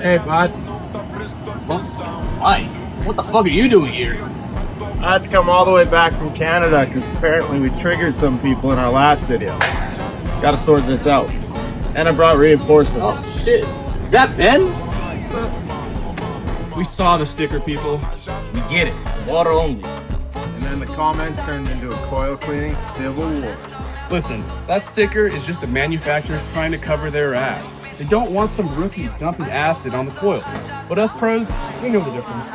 Hey, bud. Why? What the fuck are you doing here? I had to come all the way back from Canada because apparently we triggered some people in our last video. Gotta sort this out. And I brought reinforcements. Oh shit. Is that Ben? We saw the sticker, people. We get it. Water only. And then the comments turned into a coil cleaning civil war. Listen, that sticker is just the manufacturers trying to cover their ass. They don't want some rookie dumping acid on the coil. But us pros, we know the difference.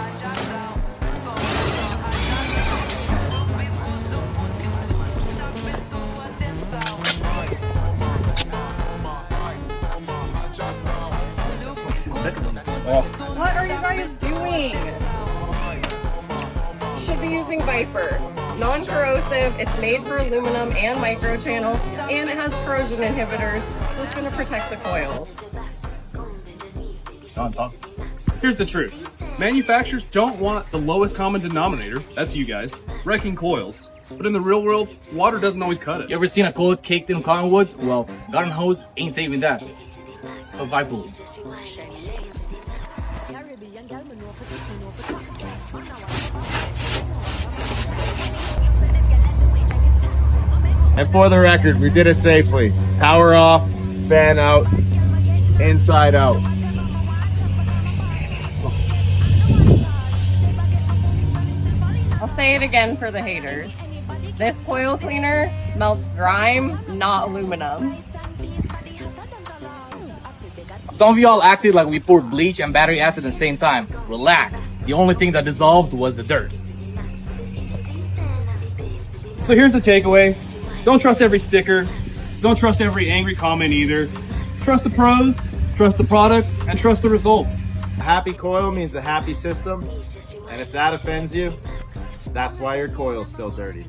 What are you guys doing? You should be using Viper. It's non-corrosive, it's made for aluminum and microchannel, and it has corrosion inhibitors, so it's going to protect the coils. Here's the truth. Manufacturers don't want the lowest common denominator, that's you guys, wrecking coils. But in the real world, water doesn't always cut it. You ever seen a coil caked in cottonwood? Well, garden hose ain't saving that. So Viper. And for the record, we did it safely. Power off, fan out, inside out. I'll say it again for the haters. This coil cleaner melts grime, not aluminum. Some of y'all acted like we poured bleach and battery acid at the same time. Relax. The only thing that dissolved was the dirt. So here's the takeaway. Don't trust every sticker. Don't trust every angry comment either. Trust the pros, trust the product, and trust the results. A happy coil means a happy system. And if that offends you, that's why your coil's still dirty.